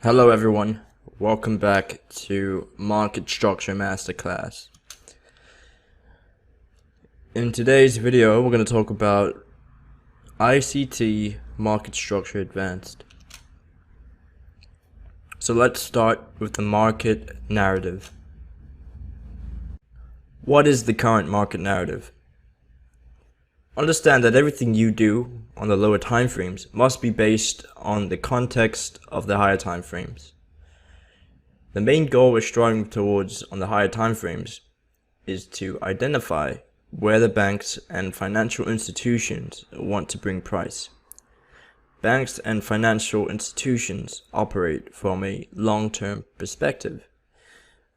Hello everyone, welcome back to Market Structure Masterclass. In today's video, we're going to talk about ICT Market Structure Advanced. So let's start with the market narrative. What is the current market narrative? Understand that everything you do on the lower time frames must be based on the context of the higher time frames. The main goal we're striving towards on the higher time frames is to identify where the banks and financial institutions want to bring price. Banks and financial institutions operate from a long-term perspective.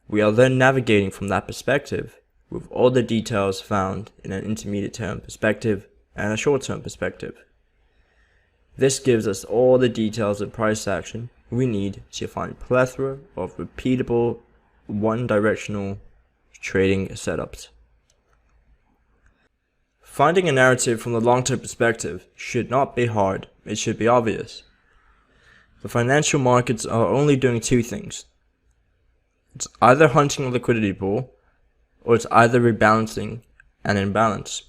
We are then navigating from that perspective with all the details found in an intermediate term perspective and a short term perspective. This gives us all the details of price action we need to find a plethora of repeatable, one-directional trading setups. Finding a narrative from the long-term perspective should not be hard, it should be obvious. The financial markets are only doing two things. It's either hunting a liquidity pool, or it's either rebalancing an imbalance.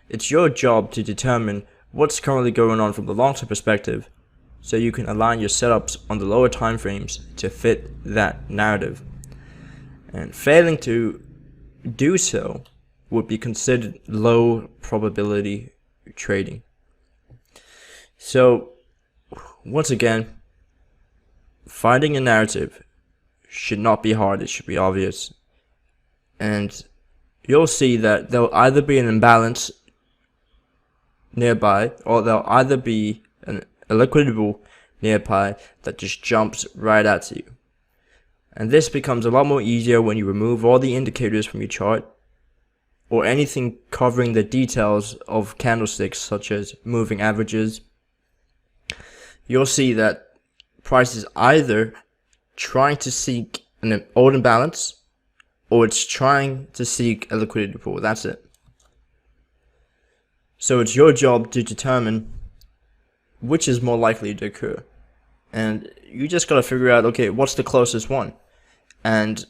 It's your job to determine what's currently going on from the long-term perspective so you can align your setups on the lower time frames to fit that narrative. And failing to do so would be considered low probability trading. So once again, finding a narrative should not be hard, it should be obvious. And you'll see that there'll either be an imbalance nearby, or there'll either be a liquidity pool nearby that just jumps right at you. And this becomes a lot more easier when you remove all the indicators from your chart, or anything covering the details of candlesticks such as moving averages. You'll see that price is either trying to seek an old imbalance, or it's trying to seek a liquidity pool. That's it. So it's your job to determine which is more likely to occur. And you just got to figure out, okay, what's the closest one? And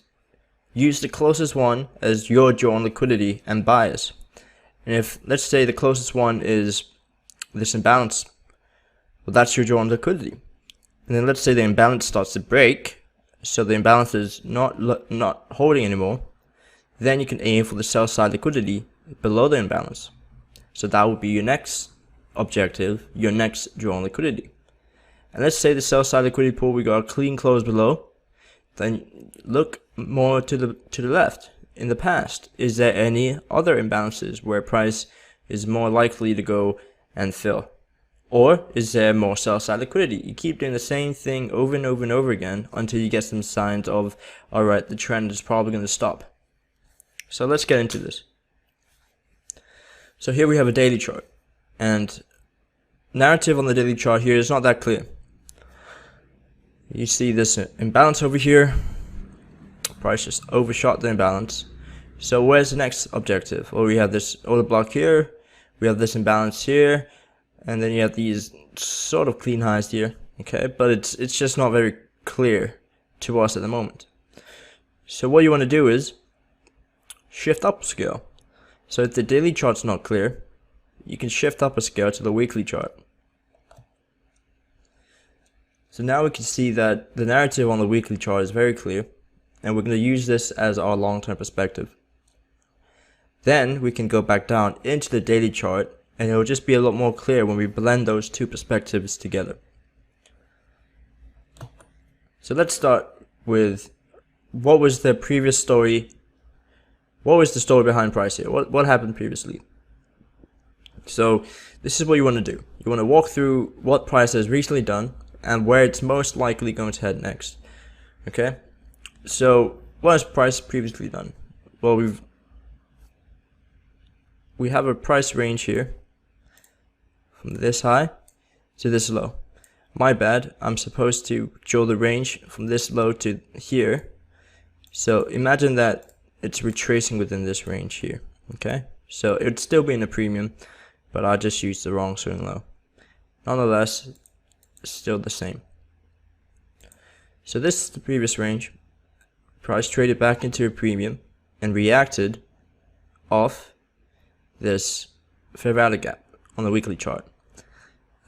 use the closest one as your drawn liquidity and bias. And if, let's say, the closest one is this imbalance, well, that's your drawn liquidity. And then let's say the imbalance starts to break, so the imbalance is not holding anymore, then you can aim for the sell side liquidity below the imbalance. So that would be your next objective, your next drawn liquidity. And let's say the sell side liquidity pool, we got a clean close below, then look more to the left. In the past, is there any other imbalances where price is more likely to go and fill? Or is there more sell-side liquidity? You keep doing the same thing over and over and over again until you get some signs of, alright, the trend is probably going to stop. So let's get into this. So here we have a daily chart. And narrative on the daily chart here is not that clear. You see this imbalance over here. Price just overshot the imbalance. So where's the next objective? Well, we have this order block here. We have this imbalance here. And then you have these sort of clean highs here, okay? But it's just not very clear to us at the moment. So what you want to do is shift up a scale. So if the daily chart's not clear, you can shift up a scale to the weekly chart. So now we can see that the narrative on the weekly chart is very clear, and we're going to use this as our long-term perspective. Then we can go back down into the daily chart, and it will just be a lot more clear when we blend those two perspectives together. So let's start with what was the previous story. What was the story behind price here? What happened previously? So this is what you want to do. You want to walk through what price has recently done and where it's most likely going to head next. Okay? So what has price previously done? Well, we have a price range here from this high to this low. My bad, I'm supposed to draw the range from this low to here. So imagine that it's retracing within this range here. Okay, so it'd still be in a premium, but I just used the wrong swing low. Nonetheless, it's still the same. So this is the previous range. Price traded back into a premium and reacted off this fair value gap on the weekly chart.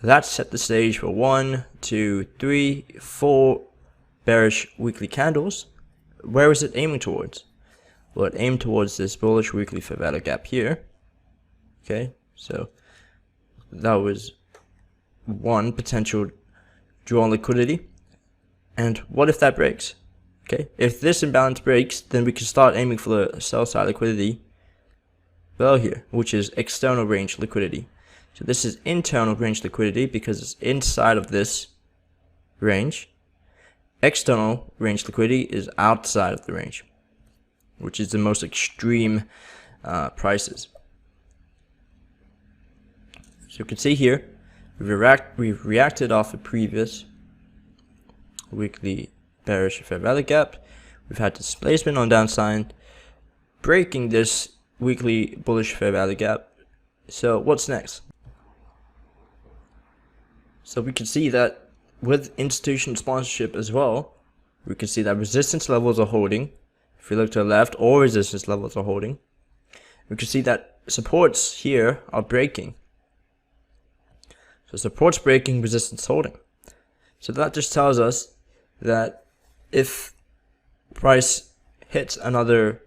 That set the stage for 1, 2, 3, 4 bearish weekly candles. Where is it aiming towards? Well, it aimed towards this bullish weekly fair value gap here. Okay, so that was one potential draw on liquidity. And what if that breaks? Okay, if this imbalance breaks, then we can start aiming for the sell side liquidity below here, which is external range liquidity. So this is internal range liquidity because it's inside of this range. External range liquidity is outside of the range, which is the most extreme prices. So you can see here, we've reacted off a previous weekly bearish fair value gap. We've had displacement on downside, breaking this weekly bullish fair value gap. So what's next? So we can see that with institutional sponsorship as well, we can see that resistance levels are holding. If we look to the left, all resistance levels are holding. We can see that supports here are breaking. So supports breaking, resistance holding. So that just tells us that if price hits another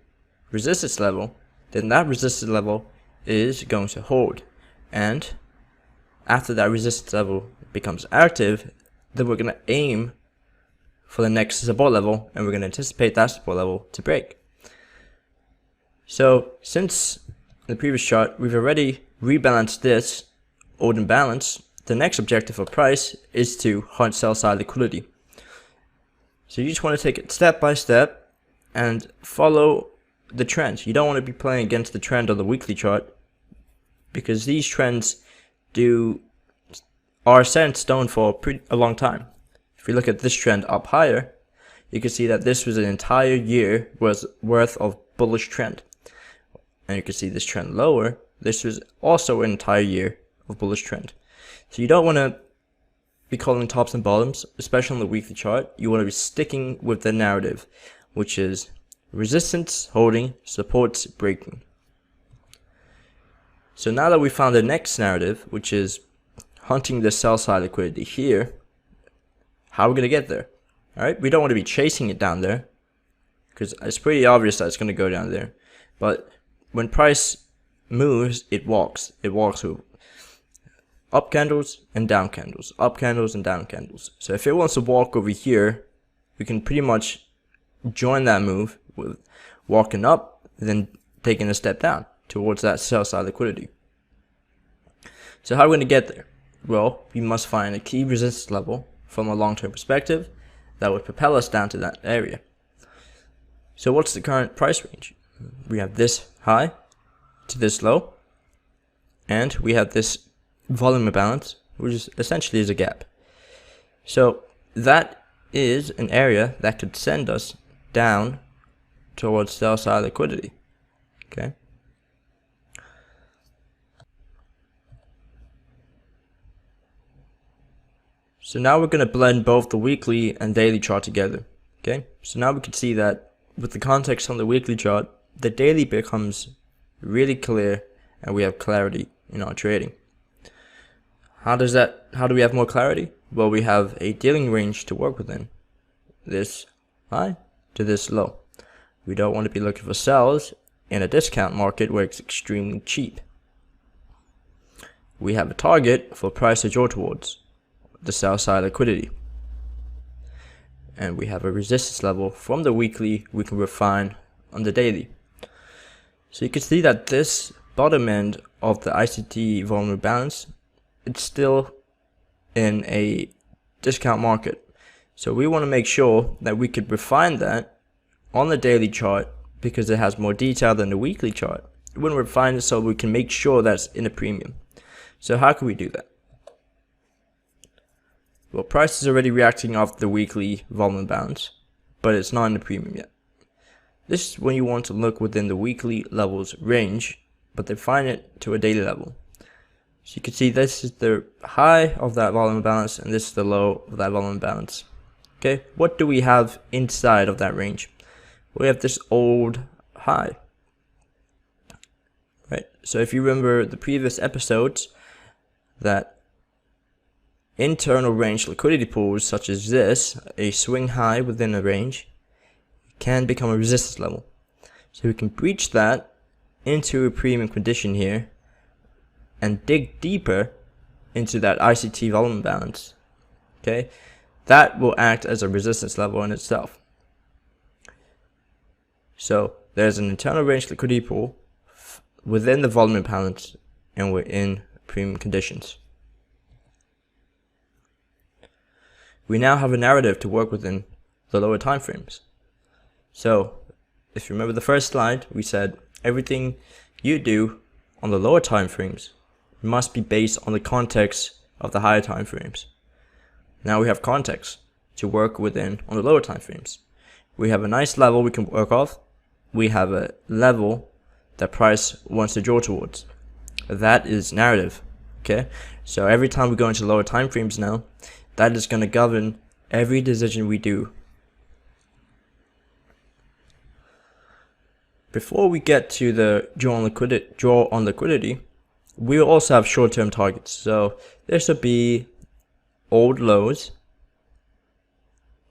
resistance level, then that resistance level is going to hold. And after that resistance level becomes active, then we're going to aim for the next support level, and we're going to anticipate that support level to break. So since in the previous chart we've already rebalanced this old imbalance, the next objective of price is to hunt sell side liquidity. So you just want to take it step by step and follow the trend. You don't want to be playing against the trend on the weekly chart, because these trends are set in stone for a long time. If you look at this trend up higher, you can see that this was an entire year worth of bullish trend. And you can see this trend lower, this was also an entire year of bullish trend. So you don't want to be calling tops and bottoms, especially on the weekly chart. You want to be sticking with the narrative, which is resistance holding, supports breaking. So now that we found the next narrative, which is hunting the sell side liquidity here, how are we going to get there? Alright, we don't want to be chasing it down there, because it's pretty obvious that it's going to go down there. But when price moves, it walks. It walks with up candles and down candles, up candles and down candles. So if it wants to walk over here, we can pretty much join that move with walking up, then taking a step down towards that sell side liquidity. So how are we going to get there? Well, we must find a key resistance level from a long-term perspective that would propel us down to that area. So what's the current price range? We have this high to this low, and we have this volume imbalance, which is essentially is a gap. So that is an area that could send us down towards sell side liquidity. Okay. So now we're going to blend both the weekly and daily chart together. Okay. So now we can see that with the context on the weekly chart, the daily becomes really clear and we have clarity in our trading. How do we have more clarity? Well, we have a dealing range to work within. This high to this low. We don't want to be looking for sells in a discount market where it's extremely cheap. We have a target for price to draw towards, the sell side liquidity. And we have a resistance level from the weekly we can refine on the daily. So you can see that this bottom end of the ICT volume balance, it's still in a discount market. So we want to make sure that we could refine that on the daily chart because it has more detail than the weekly chart. We want to refine it so we can make sure that's in a premium. So how can we do that? Well, price is already reacting off the weekly volume balance, but it's not in the premium yet. This is when you want to look within the weekly levels range, but define it to a daily level. So you can see this is the high of that volume imbalance, and this is the low of that volume imbalance. Okay, what do we have inside of that range? We have this old high, right? So if you remember the previous episodes, that internal range liquidity pools such as this, a swing high within a range, can become a resistance level. So we can breach that into a premium condition here and dig deeper into that ICT volume imbalance. Okay, that will act as a resistance level in itself. So there's an internal range liquidity pool within the volume imbalance, and we're in premium conditions. We now have a narrative to work within the lower time frames. So if you remember the first slide, we said everything you do on the lower time frames must be based on the context of the higher time frames. Now we have context to work within on the lower time frames. We have a nice level we can work off. We have a level that price wants to draw towards. That is narrative. Okay, so every time we go into lower time frames now, that is going to govern every decision we do. Before we get to the draw on liquidity, we will also have short-term targets. So this would be old lows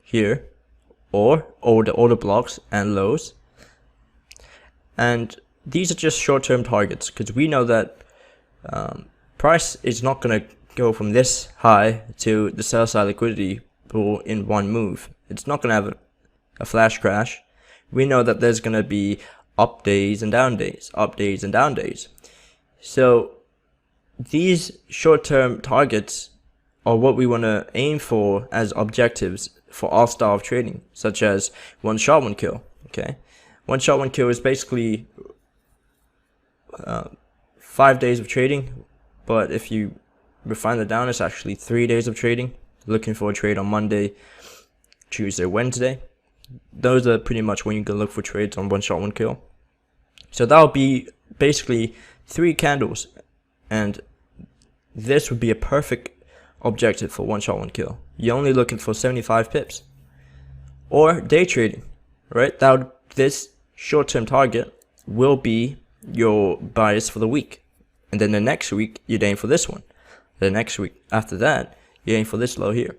here, or older blocks and lows. And these are just short-term targets because we know that price is not going to go from this high to the sell side liquidity pool in one move. It's not going to have a flash crash. We know that there's going to be up days and down days, up days and down days. So these short-term targets are what we want to aim for as objectives for our style of trading, such as one shot, one kill. Okay, one shot, one kill is basically 5 days of trading, but if you refine that down, it's actually 3 days of trading. Looking for a trade on Monday, Tuesday, Wednesday. Those are pretty much when you can look for trades on one shot, one kill. So that would be basically 3 candles, and this would be a perfect objective for one shot, one kill. You're only looking for 75 pips. Or day trading, right? This short-term target will be your bias for the week, and then the next week you aim for this one. The next week after that you aim for this low here.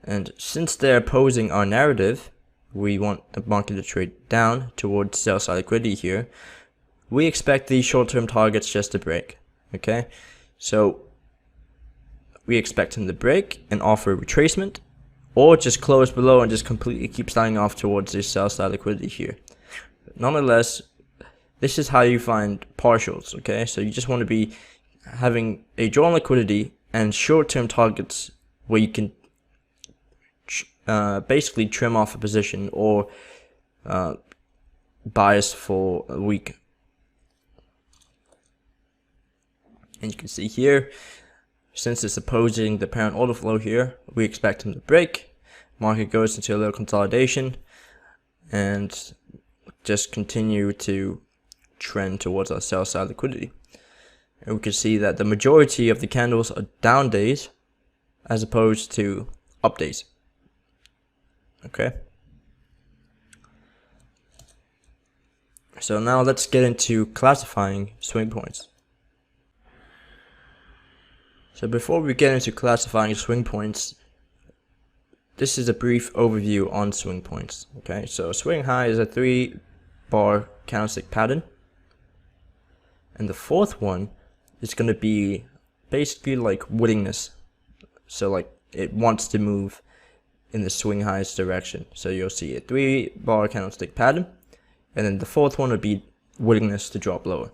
And since they're opposing our narrative, we want the market to trade down towards sell side liquidity here. We expect these short-term targets just to break. Okay, so we expect them to break and offer a retracement, or just close below and just completely keep sliding off towards this sell side liquidity here. Nonetheless, this is how you find partials. Okay, so you just want to be having a draw on liquidity and short-term targets where you can basically trim off a position or bias for a week. And you can see here, since it's opposing the parent order flow here, we expect them to break. Market goes into a little consolidation and just continue to trend towards our sell side liquidity. And we can see that the majority of the candles are down days as opposed to up days. Okay, so now let's get into classifying swing points. So before we get into classifying swing points, this is a brief overview on swing points. Okay, so swing high is a 3-bar candlestick pattern, and the fourth one is going to be basically like willingness. So like it wants to move in the swing highs direction. So you'll see a 3-bar candlestick pattern, and then the fourth one would be willingness to drop lower.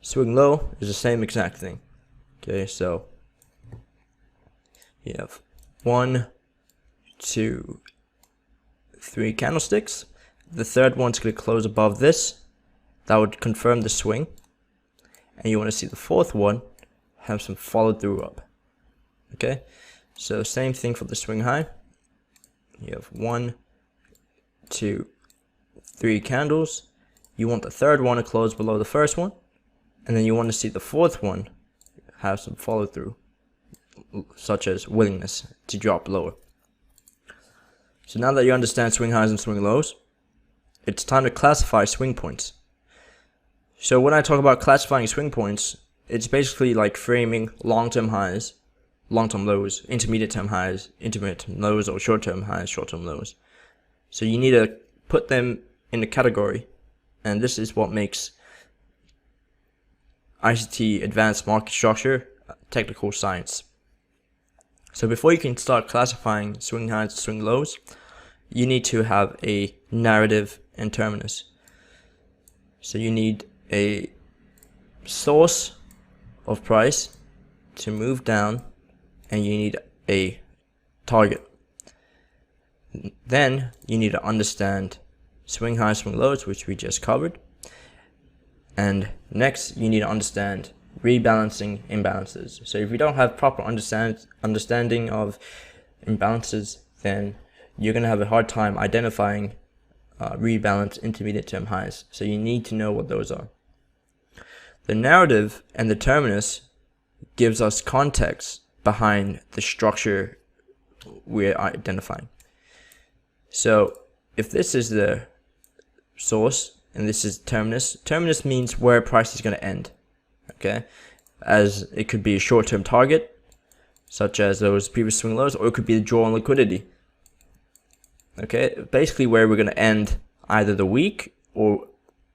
Swing low is the same exact thing. Okay, so you have 1, 2, 3 candlesticks. The third one's going to close above this. That would confirm the swing. And you want to see the fourth one have some follow through up. Okay, so same thing for the swing high. You have 1, 2, 3 candles. You want the third one to close below the first one, and then you want to see the fourth one have some follow through, such as willingness to drop lower. So now that you understand swing highs and swing lows, it's time to classify swing points. So when I talk about classifying swing points, it's basically like framing long-term highs, long-term lows, intermediate-term highs, intermediate-term lows, or short-term highs, short-term lows. So you need to put them in a category, and this is what makes ICT advanced market structure technical science. So before you can start classifying swing highs and swing lows, you need to have a narrative and terminus. So you need a source of price to move down, and you need a target. Then you need to understand swing highs, swing lows, which we just covered. And next, you need to understand rebalancing imbalances. So if you don't have proper understanding of imbalances, then you're going to have a hard time identifying rebalance intermediate term highs. So you need to know what those are. The narrative and the terminus gives us context behind the structure we're identifying. So if this is the source and this is terminus, terminus means where price is going to end. Okay, as it could be a short-term target, such as those previous swing lows, or it could be the draw on liquidity. Okay, basically where we're going to end either the week or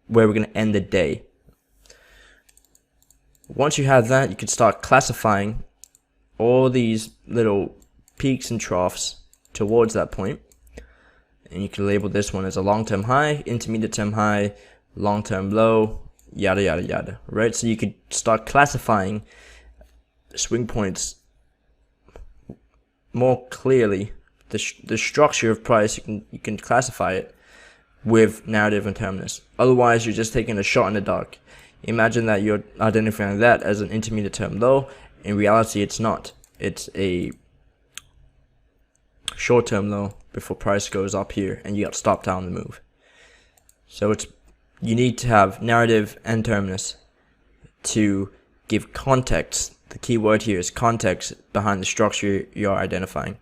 where we're going to end the day. Once you have that, you can start classifying all these little peaks and troughs towards that point. And you can label this one as a long-term high, intermediate-term high, long-term low, yada yada yada, right? So you could start classifying swing points more clearly. The structure of price, you can classify it with narrative and terminus. Otherwise, you're just taking a shot in the dark. Imagine that you're identifying that as an intermediate term low. In reality, it's not. It's a short-term low before price goes up here, and you got to stop down the move. So you need to have narrative and terminus to give context. The key word here is context behind the structure you're identifying.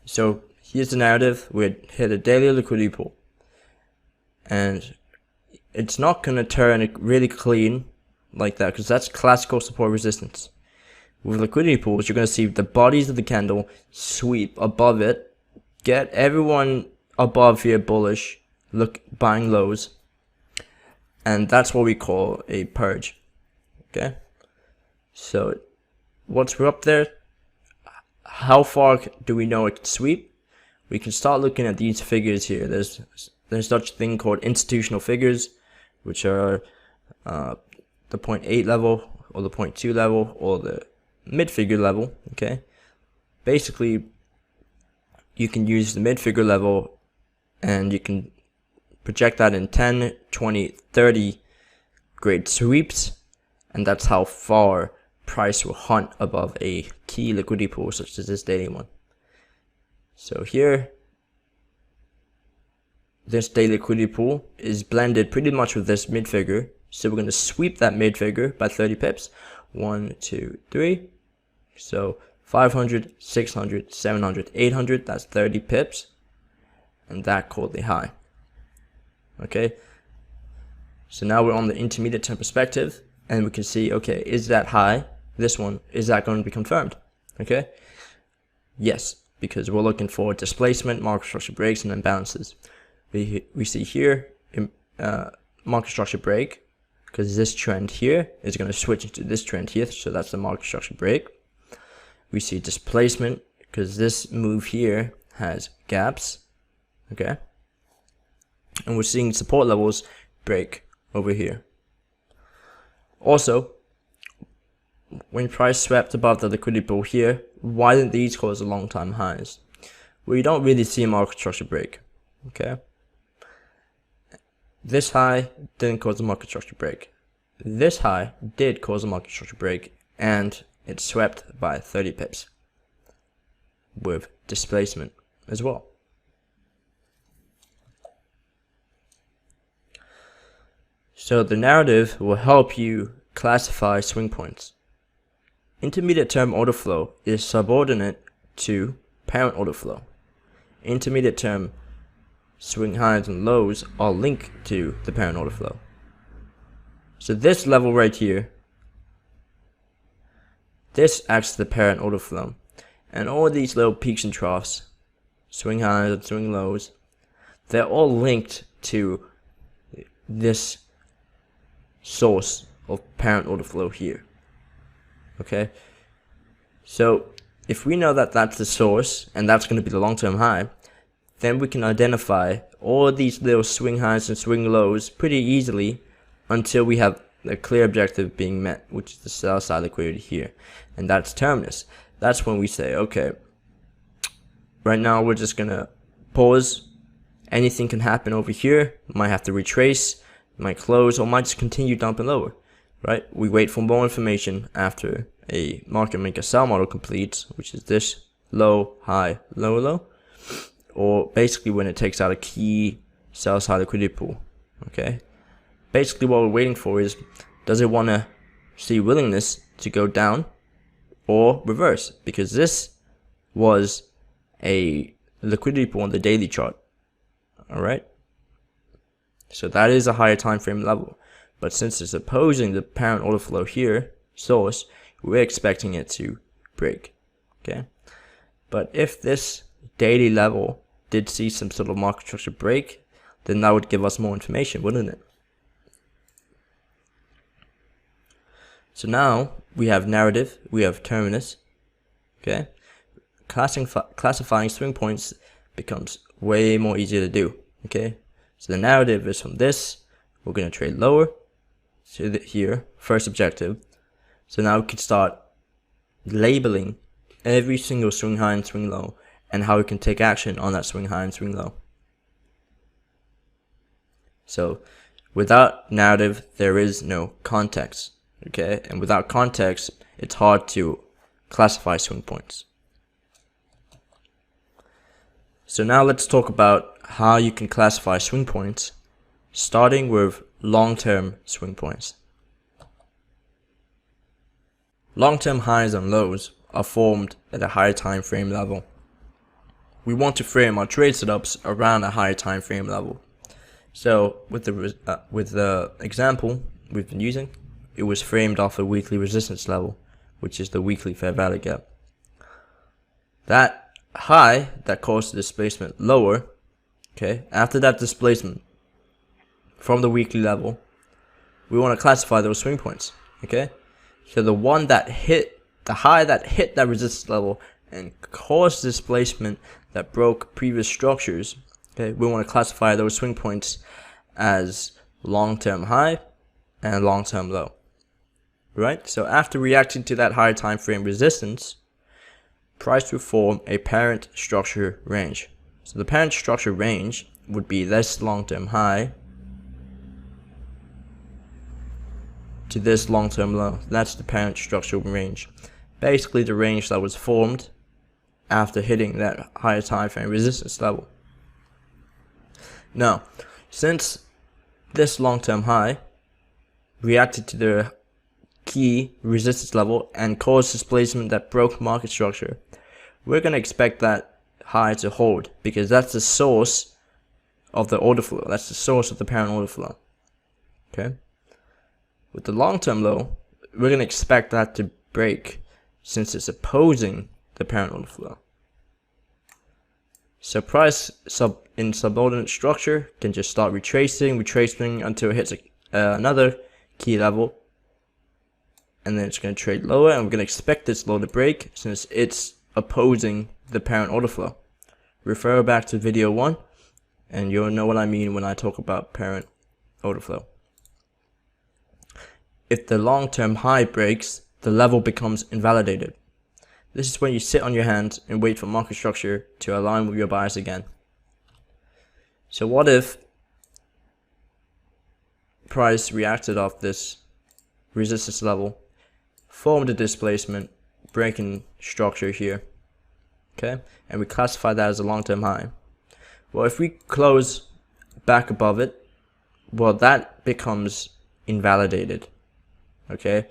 So here's the narrative. We hit a daily liquidity pool, and it's not going to turn really clean like that, because that's classical support resistance. With liquidity pools, you're going to see the bodies of the candle sweep above it, get everyone above here bullish, buying lows, and that's what we call a purge. Okay, so once we're up there, how far do we know it can sweep? We can start looking at these figures here. There's such a thing called institutional figures, which are the 0.8 level, or the 0.2 level, or the mid-figure level. Okay, basically you can use the mid-figure level and you can project that in 10, 20, 30 grade sweeps, and that's how far price will hunt above a key liquidity pool such as this daily one. So here, this daily liquidity pool is blended pretty much with this mid-figure, so we're going to sweep that mid-figure by 30 pips. 1, 2, 3. So 500, 600, 700, 800, that's 30 pips, and that called the high. Okay, so now we're on the intermediate term perspective, and we can see, okay, is that high, this one, is that going to be confirmed? Okay, yes, because we're looking for displacement, market structure breaks, and imbalances. We see here market structure break, because this trend here is going to switch into this trend here, so that's the market structure break. We see displacement, because this move here has gaps. Okay, and we're seeing support levels break over here. Also, when price swept above the liquidity pool here, why didn't these cause the long-time highs? Well, you don't really see a market structure break. Okay, this high didn't cause a market structure break. This high did cause a market structure break, and it swept by 30 pips. with displacement as well. So the narrative will help you classify swing points. Intermediate term order flow is subordinate to parent order flow. Intermediate term swing highs and lows are linked to the parent order flow. So this level right here, this acts as the parent order flow. And all these little peaks and troughs, swing highs and swing lows, they're all linked to this source of parent order flow here. Okay, so if we know that that's the source and that's going to be the long-term high, then we can identify all these little swing highs and swing lows pretty easily until we have a clear objective being met, which is the sell side liquidity here, and that's terminus. That's when we say, okay, right now we're just gonna pause. Anything can happen over here. Might have to retrace, might close, or might just continue dumping lower. Right? We wait for more information after a market maker sell model completes, which is this low, high, low, low, or basically when it takes out a key sell side liquidity pool. Okay? Basically what we're waiting for is, does it want to see willingness to go down or reverse? Because this was a liquidity pool on the daily chart. Alright? So that is a higher time frame level. But since it's opposing the parent order flow here, source, we're expecting it to break. Okay? But if this daily level did see some sort of market structure break, then that would give us more information, wouldn't it? So now we have narrative, we have terminus. Okay? Classifying swing points becomes way more easier to do. Okay? So the narrative is from this, we're going to trade lower to here, first objective. So now we can start labeling every single swing high and swing low and how we can take action on that swing high and swing low. So without narrative, there is no context. Okay, and without context, it's hard to classify swing points. So now let's talk about how you can classify swing points, starting with long-term swing points. Long-term highs and lows are formed at a higher time frame level. We want to frame our trade setups around a higher time frame level. So with the example we've been using, it was framed off a weekly resistance level, which is the weekly fair value gap. That high that caused the displacement lower, okay, after that displacement from the weekly level, we want to classify those swing points. Okay, so the one that hit the high that hit that resistance level and caused displacement that broke previous structures, okay, we want to classify those swing points as long-term high and long-term low. Right? So after reacting to that higher time frame resistance, price will form a parent structure range. So the parent structure range would be this long-term high to this long-term low. That's the parent structural range. Basically the range that was formed after hitting that higher time frame resistance level. Now, since this long-term high reacted to the key resistance level and caused displacement that broke market structure, we're going to expect that high to hold because that's the source of the order flow. That's the source of the parent order flow. Okay? With the long-term low, we're going to expect that to break since it's opposing the parent order flow. So price in subordinate structure can just start retracing until it hits another key level. And then it's going to trade lower, and we're going to expect this low to break since it's opposing the parent order flow. Refer back to video 1 and you'll know what I mean when I talk about parent order flow. If the long-term high breaks, the level becomes invalidated. This is when you sit on your hands and wait for market structure to align with your bias again. So what if price reacted off this resistance level, formed a displacement, breaking structure here, okay? And we classify that as a long-term high. Well, if we close back above it, well, that becomes invalidated, okay?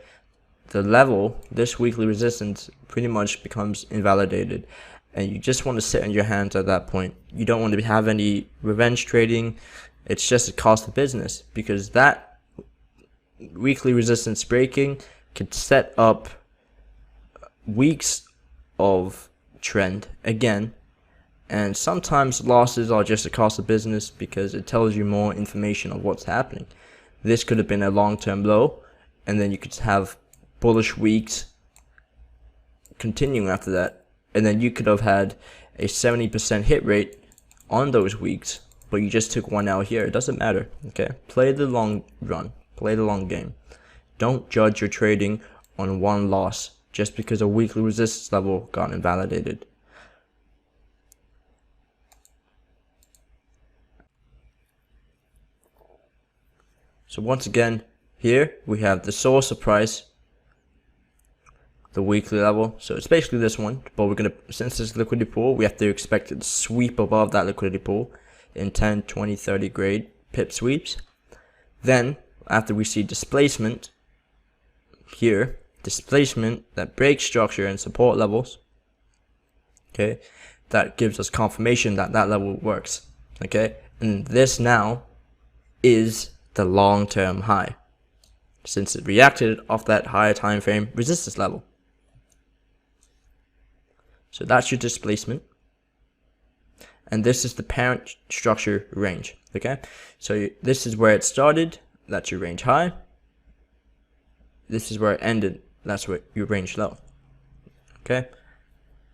The level, this weekly resistance, pretty much becomes invalidated, and you just want to sit on your hands at that point. You don't want to have any revenge trading. It's just a cost of business, because that weekly resistance breaking could set up weeks of trend again, and sometimes losses are just a cost of business because it tells you more information of what's happening. This could have been a long-term low, and then you could have bullish weeks continuing after that, and then you could have had a 70% hit rate on those weeks, but you just took one out here. It doesn't matter, okay? Play the long run, play the long game. Don't judge your trading on one loss just because a weekly resistance level got invalidated. So once again, here we have the source of price, the weekly level. So it's basically this one, but we're gonna, since it's a liquidity pool, we have to expect it to sweep above that liquidity pool in 10, 20, 30 grade pip sweeps. Then after we see displacement here, displacement that breaks structure and support levels, okay, that gives us confirmation that that level works, okay? And this now is the long-term high, since it reacted off that higher time frame resistance level. So that's your displacement, and this is the parent structure range, okay? So this is where it started, that's your range high. This is where it ended, that's what your range low, okay?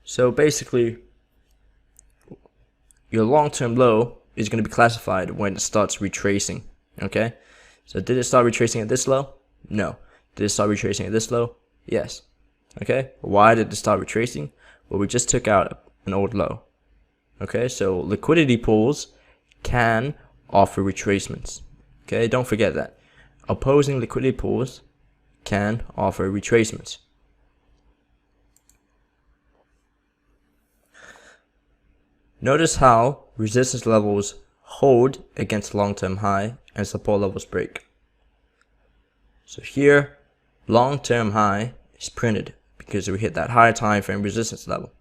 So basically, your long-term low is going to be classified when it starts retracing, okay? So did it start retracing at this low? No. Did it start retracing at this low? Yes. Okay, why did it start retracing? Well, we just took out an old low. Okay, so liquidity pools can offer retracements. Okay, don't forget that. Opposing liquidity pools can offer retracements. Notice how resistance levels hold against long-term high and support levels break. So here, long-term high is printed because we hit that higher time frame resistance level.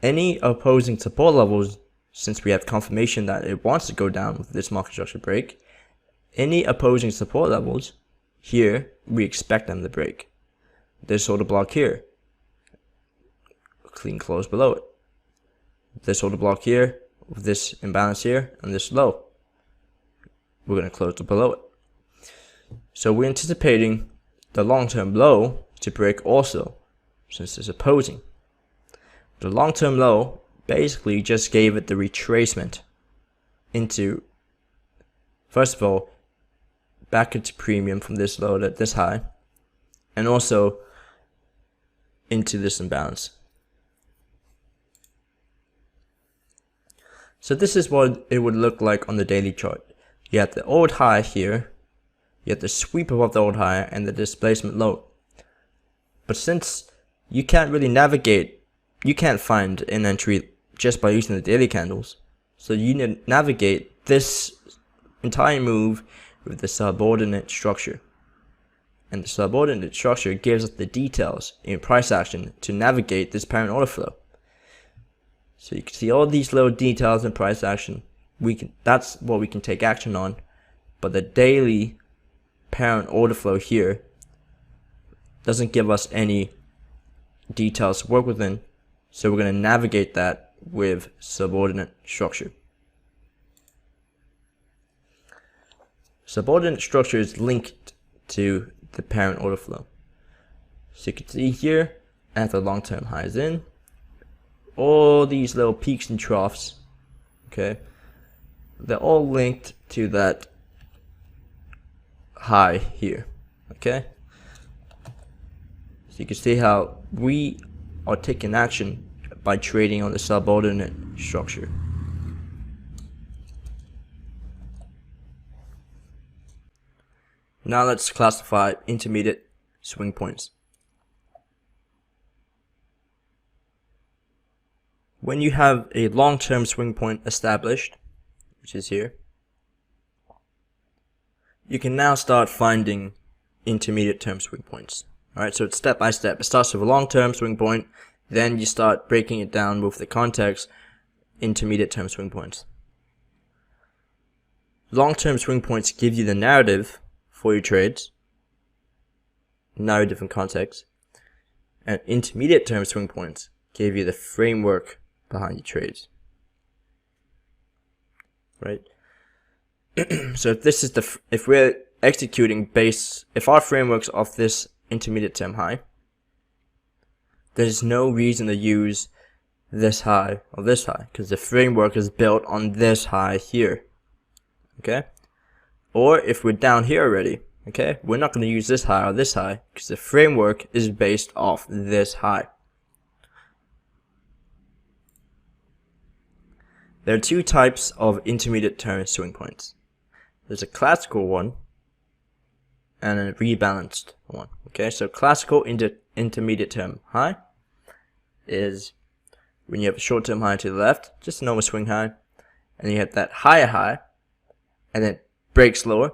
Any opposing support levels, since we have confirmation that it wants to go down with this market structure break, any opposing support levels here, we expect them to break. This order block here, clean close below it. This order block here, with this imbalance here, and this low, we're going to close it below it. So we're anticipating the long-term low to break also, since it's opposing. The long-term low basically just gave it the retracement into, first of all, back into premium from this low to this high, and also into this imbalance. So this is what it would look like on the daily chart. You have the old high here, you have the sweep above the old high, and the displacement low. But since you can't really navigate, you can't find an entry just by using the daily candles. So you need to navigate this entire move with the subordinate structure. And the subordinate structure gives us the details in price action to navigate this parent order flow. So you can see all these little details in price action. That's what we can take action on. But the daily parent order flow here doesn't give us any details to work within. So we're going to navigate that with subordinate structure. Subordinate structure is linked to the parent order flow. So you can see here, after long-term highs in, all these little peaks and troughs, okay, they're all linked to that high here, okay? So you can see how we are taking action by trading on the subordinate structure. Now let's classify intermediate swing points. when you have a long-term swing point established, which is here, you can now start finding intermediate term swing points. Alright, so it's step by step. It starts with a long-term swing point, then you start breaking it down with the context, intermediate term swing points. Long-term swing points give you the narrative for your trades, narrative and context, and intermediate term swing points give you the framework behind your trades. Right? So if this is if we're executing if our framework's off this intermediate term high, there's no reason to use this high or this high, because the framework is built on this high here. Okay? Or if we're down here already, okay, we're not going to use this high or this high, because the framework is based off this high. There are two types of intermediate term swing points. There's a classical one and a rebalanced one. Okay, so classical intermediate term high is when you have a short term high to the left, just a normal swing high, and you have that higher high, and then breaks lower.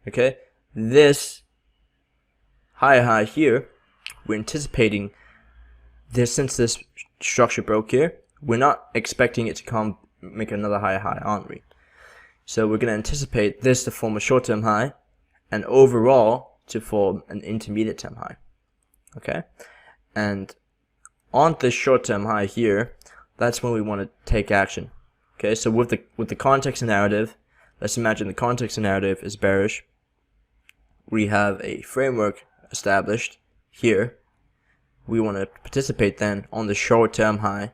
Okay, this higher high here, we're anticipating this, since this structure broke here, we're not expecting it to make another higher high, aren't we? So we're going to anticipate this to form a short term high, and overall to form an intermediate term high. Okay, and on this short term high here, that's when we want to take action. Okay, so with the context and narrative, let's imagine the context and narrative is bearish. We have a framework established here. We want to participate then on the short term high,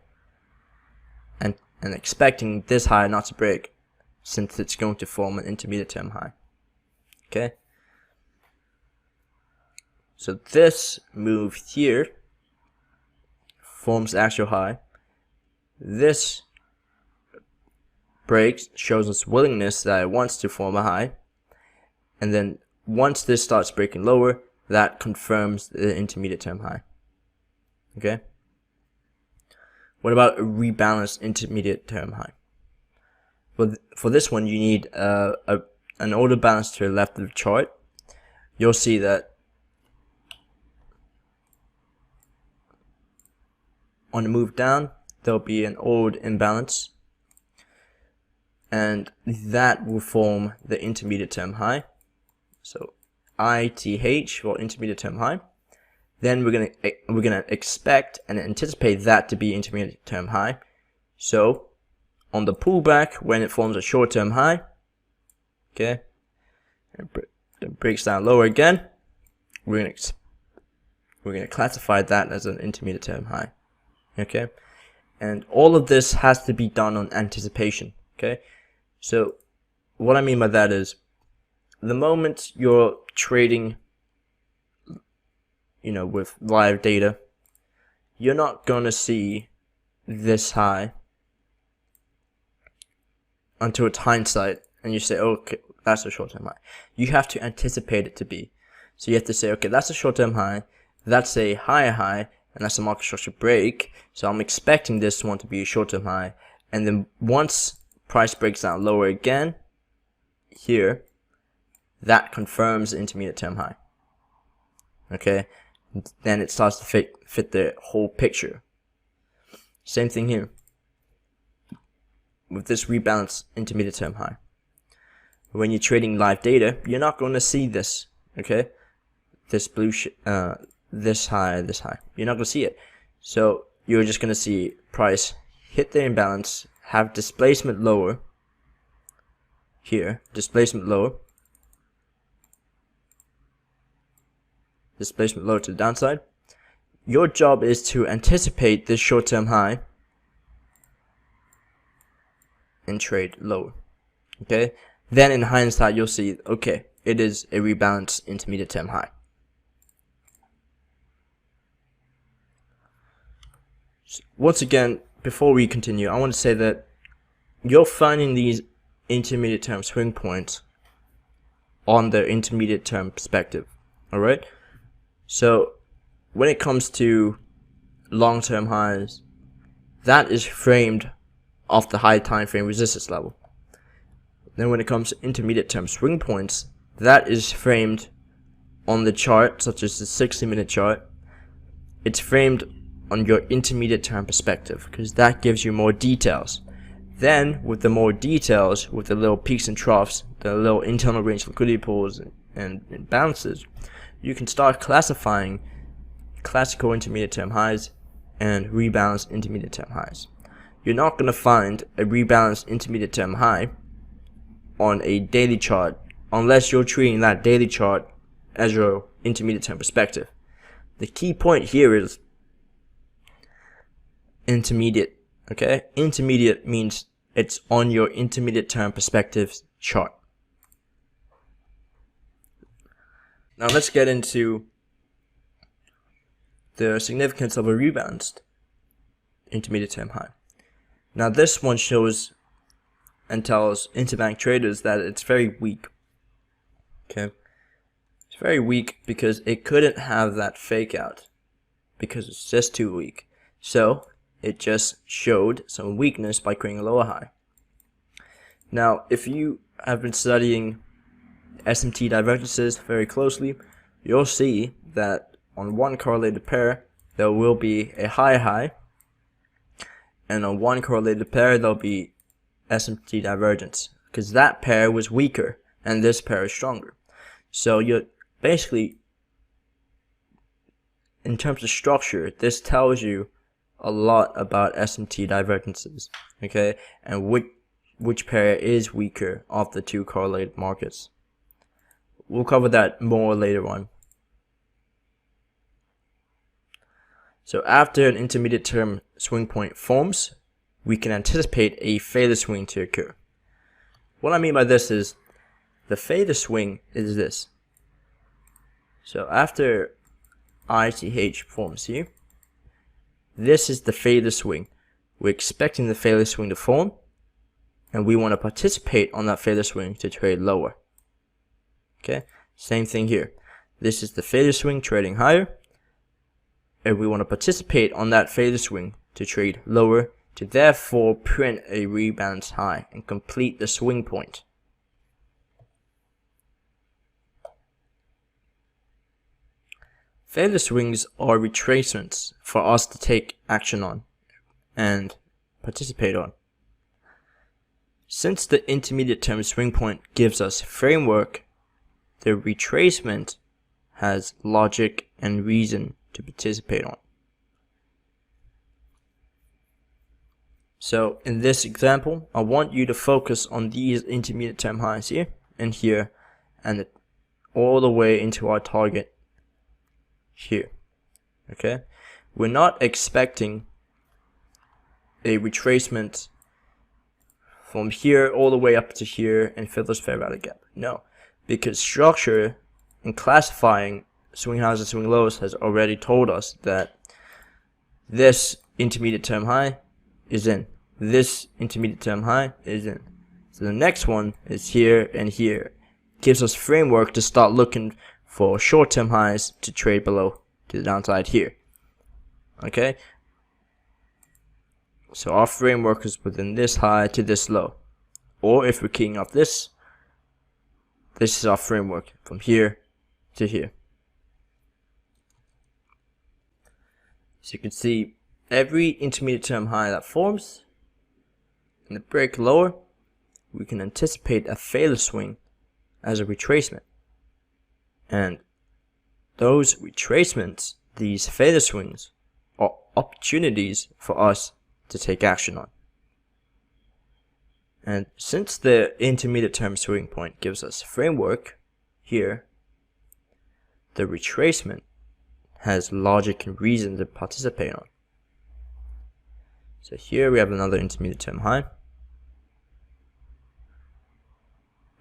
and expecting this high not to break, since it's going to form an intermediate term high. Okay, so this move here forms the actual high. This breaks, shows us willingness that it wants to form a high, and then once this starts breaking lower, that confirms the intermediate term high. Okay, what about a rebalanced intermediate term high? For this one, you need an order balance to the left of the chart. You'll see that on the move down, there'll be an odd imbalance, and that will form the intermediate term high. So ITH for intermediate term high. Then we're gonna expect and anticipate that to be intermediate term high. So on the pullback, when it forms a short term high, okay, and it breaks down lower again, we're gonna classify that as an intermediate term high. Okay, and all of this has to be done on anticipation. Okay, so what I mean by that is, the moment you're trading, with live data, you're not gonna see this high until it's hindsight, and you say, oh, okay, that's a short-term high. You have to anticipate it to be. So you have to say, okay, that's a short-term high, that's a higher high, and that's a market structure break. So I'm expecting this one to be a short-term high, and then once price breaks down lower again, here, that confirms the intermediate term high. Okay, then it starts to fit the whole picture. Same thing here with this rebalance intermediate term high. When you're trading live data, you're not going to see this. Okay, this this high, this high. You're not going to see it. So you're just going to see price hit the imbalance, have displacement lower here, displacement lower, displacement lower to the downside. Your job is to anticipate this short-term high and trade lower. Okay, then in hindsight you'll see, okay, it is a rebalanced intermediate term high. So once again, before we continue, I want to say that you're finding these intermediate term swing points on the intermediate term perspective. Alright, so when it comes to long-term highs that is framed off the high time frame resistance level. Then when it comes to intermediate term swing points, that is framed on the chart, such as the 60-minute chart. It's framed on your intermediate term perspective because that gives you more details. Then with the more details, with the little peaks and troughs, the little internal range liquidity pools and bounces, you can start classifying classical intermediate term highs and rebalanced intermediate term highs. You're not going to find a rebalanced intermediate term high on a daily chart unless you're treating that daily chart as your intermediate term perspective. The key point here is intermediate. Okay, intermediate means it's on your intermediate term perspective chart. Now let's get into the significance of a rebalanced intermediate term high. Now this one shows and tells interbank traders that it's very weak. Okay, it's very weak because it couldn't have that fake out because it's just too weak. So it just showed some weakness by creating a lower high. Now, if you have been studying SMT divergences very closely, you'll see that on one correlated pair, there will be a high, and on one correlated pair, there'll be SMT divergence, because that pair was weaker, and this pair is stronger. So you're basically, in terms of structure, this tells you a lot about SMT divergences, okay, and which pair is weaker of the two correlated markets. We'll cover that more later on. So after an intermediate term swing point forms, we can anticipate a failure swing to occur. What I mean by this is the failure swing is this. So after ICH forms here, this is the failure swing. We're expecting the failure swing to form, and we want to participate on that failure swing to trade lower. Okay, same thing here. This is the failure swing trading higher, and we want to participate on that failure swing to trade lower, to therefore print a rebalance high and complete the swing point. Failure swings are retracements for us to take action on and participate on. Since the intermediate term swing point gives us framework, the retracement has logic and reason to participate on. So in this example, I want you to focus on these intermediate term highs here and here, and all the way into our target here. Okay, we're not expecting a retracement from here all the way up to here and fill this fair value gap. No, because structure in classifying swing highs and swing lows has already told us that this intermediate term high is in, this intermediate term high is in, so the next one is here and here. Gives us framework to start looking for short-term highs to trade below to the downside here. Okay, so our framework is within this high to this low, or if we're keying off this, this is our framework from here to here. So you can see every intermediate term high that forms and the break lower, we can anticipate a failure swing as a retracement, and those retracements, these failure swings, are opportunities for us to take action on. And since the intermediate term swing point gives us framework here, the retracement has logic and reason to participate on. So here we have another intermediate term high,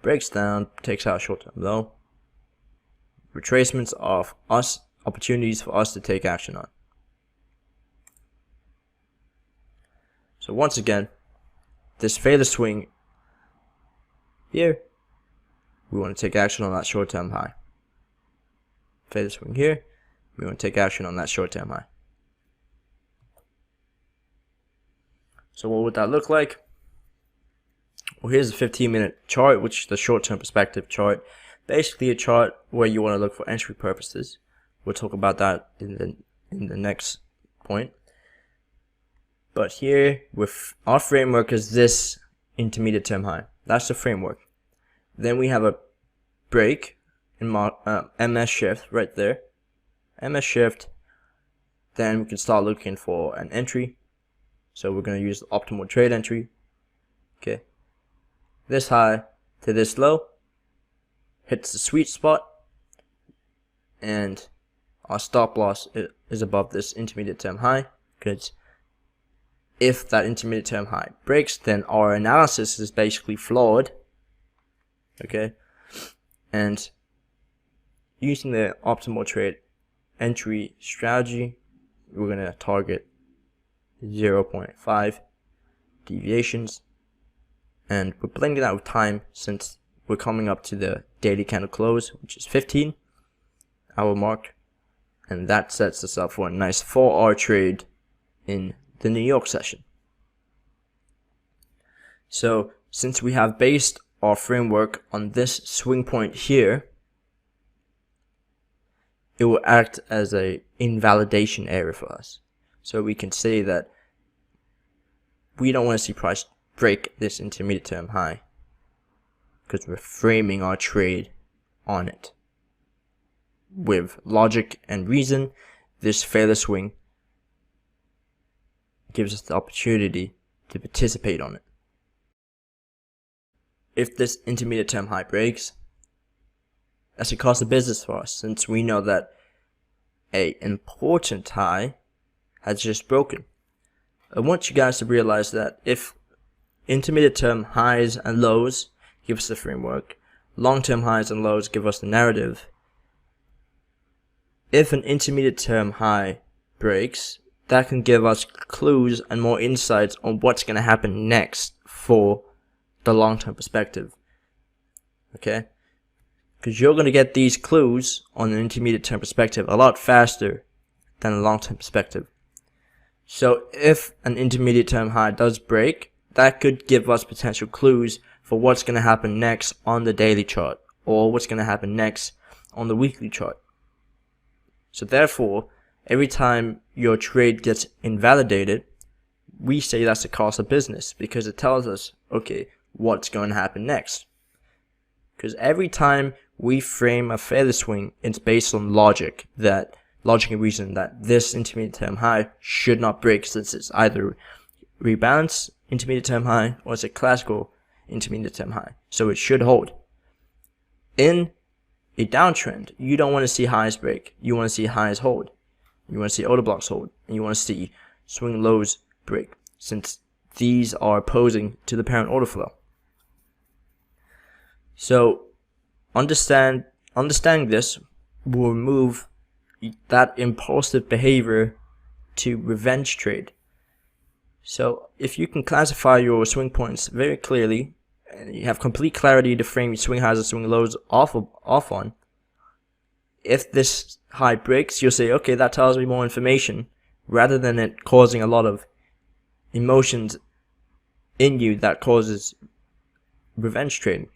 breaks down, takes out short-term low. Retracements of us, opportunities for us to take action on. So once again, this failure swing here, we want to take action on that short-term high. Failure swing here, we want to take action on that short-term high. So what would that look like? Well, here's a 15-minute chart, which is the short-term perspective chart. Basically a chart where you want to look for entry purposes. We'll talk about that in the next point. But here, with our framework is this intermediate term high. That's the framework. Then we have a break in MS shift right there. MS shift. Then we can start looking for an entry. So we're going to use the optimal trade entry. Okay. This high to this low hits the sweet spot, and our stop loss is above this intermediate term high, because if that intermediate term high breaks, then our analysis is basically flawed. Okay, and using the optimal trade entry strategy, we're going to target 0.5 deviations, and we're blending that with time since we're coming up to the daily candle close, which is 15-hour mark, and that sets us up for a nice 4-hour trade in the New York session. So since we have based our framework on this swing point here, it will act as a invalidation area for us. So we can say that we don't want to see price break this intermediate term high, because we're framing our trade on it. With logic and reason, this failure swing gives us the opportunity to participate on it. If this intermediate term high breaks, that's a cost of business for us, since we know that an important high has just broken. I want you guys to realize that if intermediate term highs and lows give us the framework, long-term highs and lows give us the narrative. If an intermediate term high breaks, that can give us clues and more insights on what's going to happen next for the long-term perspective. Okay? Because you're going to get these clues on an intermediate term perspective a lot faster than a long-term perspective. So if an intermediate term high does break, that could give us potential clues for what's going to happen next on the daily chart, or what's going to happen next on the weekly chart. So therefore, every time your trade gets invalidated, we say that's the cost of business, because it tells us, okay, what's going to happen next. Because every time we frame a failure swing, it's based on logic and reason that this intermediate term high should not break, since it's either rebalance intermediate term high or it's a classical intermediate term high, so it should hold. In a downtrend, you don't want to see highs break, you want to see highs hold, you want to see order blocks hold, and you want to see swing lows break, since these are opposing to the parent order flow. So understanding this will remove that impulsive behavior to revenge trade. So if you can classify your swing points very clearly, and you have complete clarity to frame your swing highs and swing lows off on, if this high breaks, you'll say, okay, that tells me more information, rather than it causing a lot of emotions in you that causes revenge trading.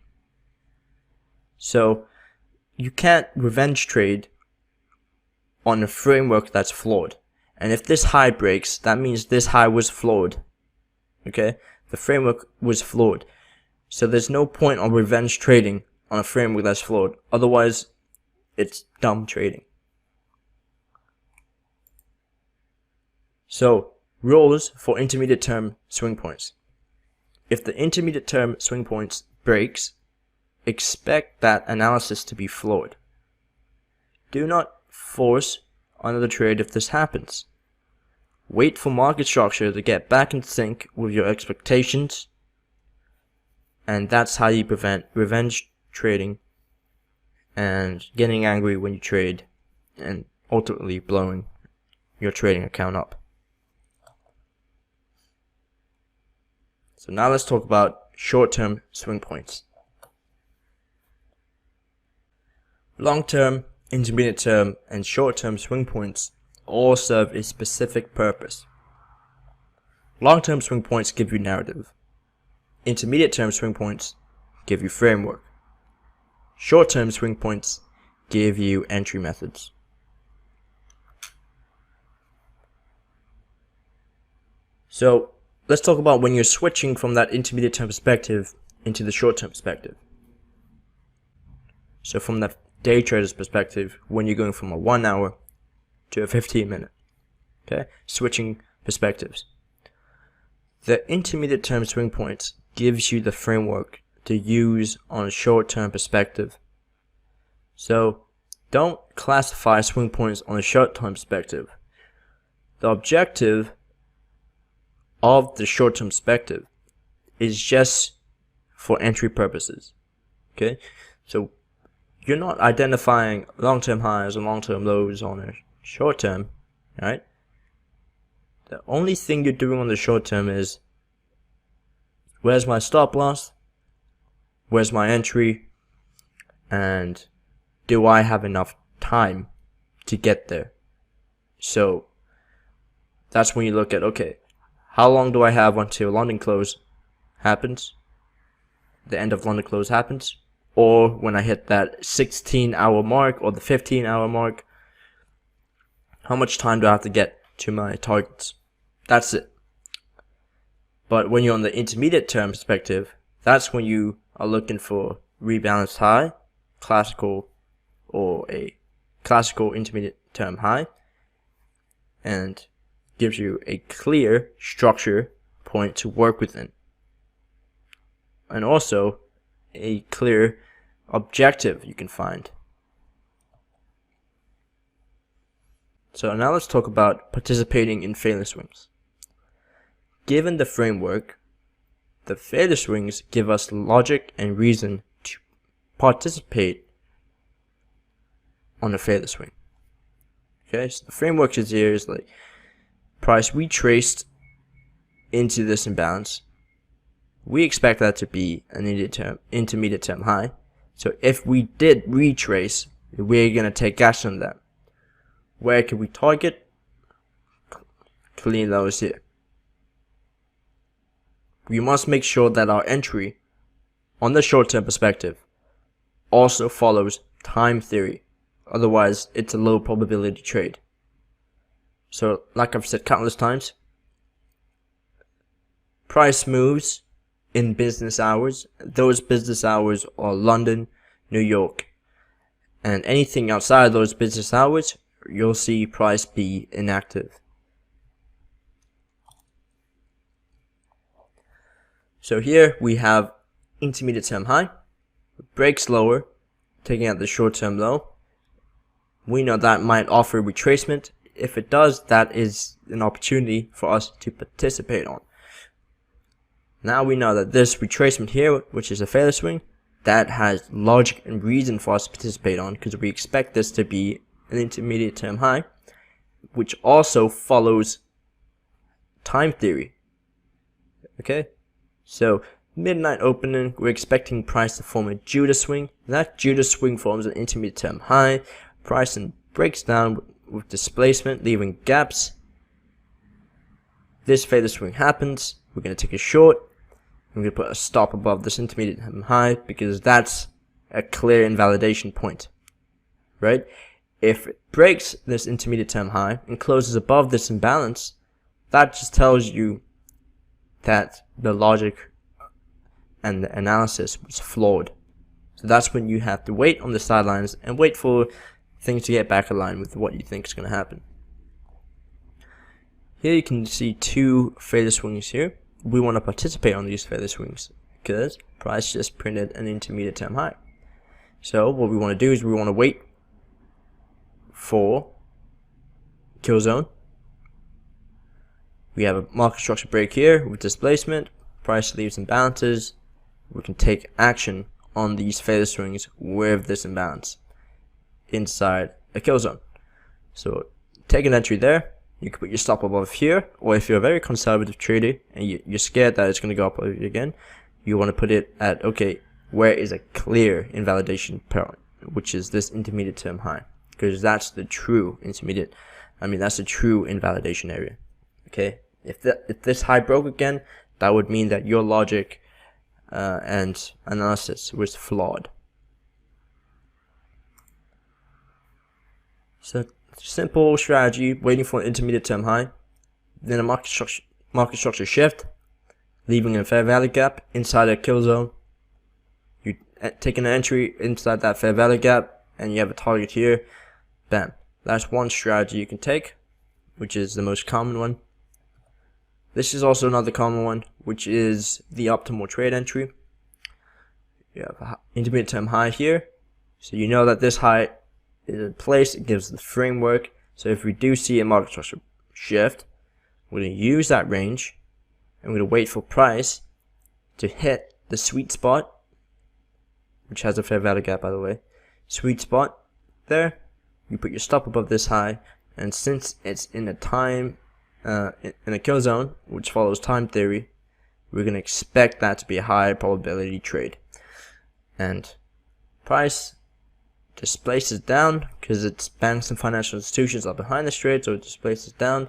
So you can't revenge trade on a framework that's flawed. And if this high breaks, that means this high was flawed. Okay? The framework was flawed. So there's no point on revenge trading on a framework that's flawed. Otherwise, it's dumb trading. So, rules for intermediate term swing points. If the intermediate term swing points breaks, expect that analysis to be flawed. Do not force another trade if this happens. Wait for market structure to get back in sync with your expectations, and that's how you prevent revenge trading and getting angry when you trade and ultimately blowing your trading account up. So now let's talk about short-term swing points. Long-term, intermediate term, and short-term swing points all serve a specific purpose. Long-term swing points give you narrative. Intermediate-term swing points give you framework. Short-term swing points give you entry methods. So let's talk about when you're switching from that intermediate-term perspective into the short-term perspective. So from that day trader's perspective, when you're going from a 1 hour to a 15-minute, okay, switching perspectives. The intermediate term swing points gives you the framework to use on a short-term perspective. So don't classify swing points on a short-term perspective. The objective of the short-term perspective is just for entry purposes. Okay, so you're not identifying long-term highs and long-term lows on a short-term, right? The only thing you're doing on the short-term is, where's my stop loss? Where's my entry? And do I have enough time to get there? So that's when you look at, okay, how long do I have until London close happens? The end of London close happens? Or when I hit that 16-hour mark or the 15-hour mark, how much time do I have to get to my targets? That's it. But when you're on the intermediate term perspective, that's when you are looking for rebalanced high, classical, or a classical intermediate term high, and gives you a clear structure point to work within, and also a clear objective you can find. So now let's talk about participating in failure swings. Given the framework, the failure swings give us logic and reason to participate on a failure swing. Okay, so the framework is here is like price retraced into this imbalance. We expect that to be an intermediate term high. So if we did retrace, we're going to take action on that. Where can we target? Clean lows here. We must make sure that our entry on the short-term perspective also follows time theory. Otherwise, it's a low probability trade. So, like I've said countless times, price moves in business hours. Those business hours are London, New York. And anything outside of those business hours, you'll see price be inactive. So here we have intermediate term high, breaks lower, taking out the short term low. We know that might offer retracement. If it does, that is an opportunity for us to participate on. Now we know that this retracement here, which is a failure swing, that has logic and reason for us to participate on, because we expect this to be an intermediate term high, which also follows time theory. Okay? So, midnight opening, we're expecting price to form a Judas swing. That Judas swing forms an intermediate term high. Price then breaks down with displacement, leaving gaps. This failure swing happens. We're going to take a short. I'm going to put a stop above this intermediate term high because that's a clear invalidation point. Right? If it breaks this intermediate term high and closes above this imbalance, that just tells you that the logic and the analysis was flawed. So that's when you have to wait on the sidelines and wait for things to get back aligned with what you think is going to happen. Here you can see two failure swings here. We want to participate on these failure swings because price just printed an intermediate term high. So what we want to do is we want to wait for kill zone. We have a market structure break here with displacement. Price leaves imbalances. We can take action on these failure swings with this imbalance inside a kill zone. So take an entry there. You can put your stop above here, or if you're a very conservative trader and you're scared that it's going to go up again, you want to put it at, okay, where is a clear invalidation point, which is this intermediate term high, because that's the true intermediate. That's the true invalidation area. Okay, If this high broke again, that would mean that your logic and analysis was flawed. So simple strategy, waiting for an intermediate term high, then a market structure shift, leaving a fair value gap inside a kill zone. You take an entry inside that fair value gap, and you have a target here. Bam. That's one strategy you can take, which is the most common one. This is also another common one, which is the optimal trade entry. You have an intermediate term high here, so you know that this high is in place. It gives the framework. So if we do see a market structure shift, we're going to use that range, and we're going to wait for price to hit the sweet spot, which has a fair value gap, by the way. Sweet spot there. You put your stop above this high, and since it's in a time in a kill zone, which follows time theory, we're going to expect that to be a high probability trade. And price displaces down because it's banks and financial institutions are behind this trade, so it displaces down.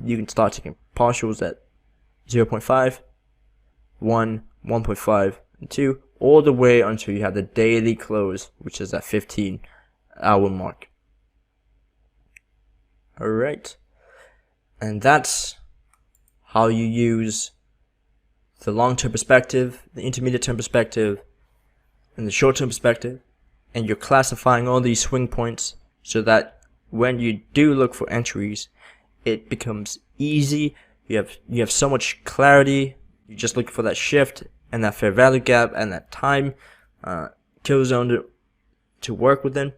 You can start taking partials at 0.5, 1, 1.5, and 2, all the way until you have the daily close, which is at 15-hour mark. Alright, and that's how you use the long-term perspective, the intermediate-term perspective, and the short-term perspective, and you're classifying all these swing points so that when you do look for entries, it becomes easy. You have so much clarity. You just look for that shift and that fair value gap and that time kill zone to work within.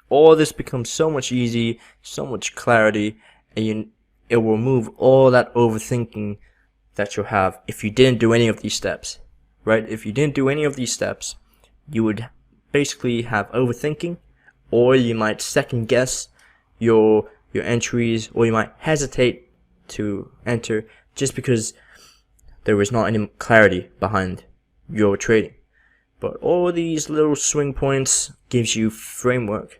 All this becomes so much easy, so much clarity, and it will remove all that overthinking that you'll have if you didn't do any of these steps, right? If you didn't do any of these steps, you would basically have overthinking, or you might second guess your entries, or you might hesitate to enter just because there was not any clarity behind your trading. But all these little swing points gives you framework,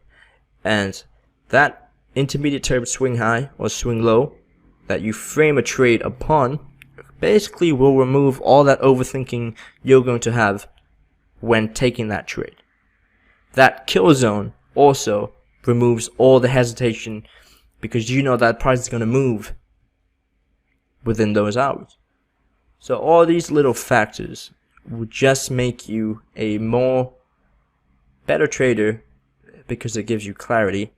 and that intermediate term swing high or swing low that you frame a trade upon basically will remove all that overthinking you're going to have when taking that trade. That kill zone also removes all the hesitation because you know that price is going to move within those hours. So all these little factors will just make you a better trader because it gives you clarity.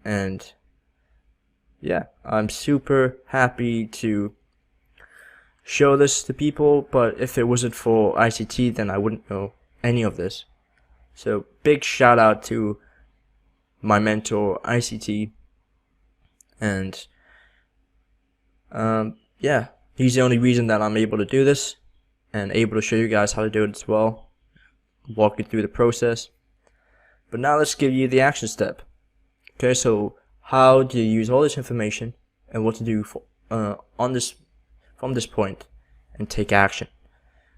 And yeah, I'm super happy to show this to people, but if it wasn't for ICT, then I wouldn't know any of this. So big shout out to my mentor ICT, and yeah, he's the only reason that I'm able to do this and able to show you guys how to do it as well, walk you through the process. But now let's give you the action step. Okay, so how do you use all this information and what to do for, from this point and take action.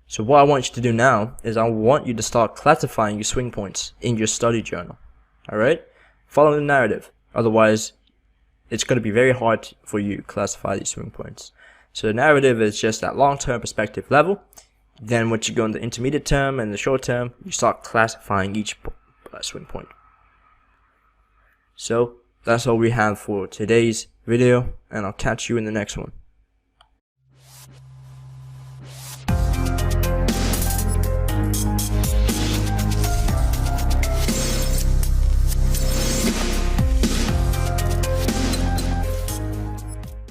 So what I want you to do now is I want you to start classifying your swing points in your study journal. Alright? Follow the narrative. Otherwise, it's going to be very hard for you to classify these swing points. So the narrative is just that long-term perspective level. Then once you go in the intermediate term and the short term, you start classifying each swing point. So that's all we have for today's video, and I'll catch you in the next one.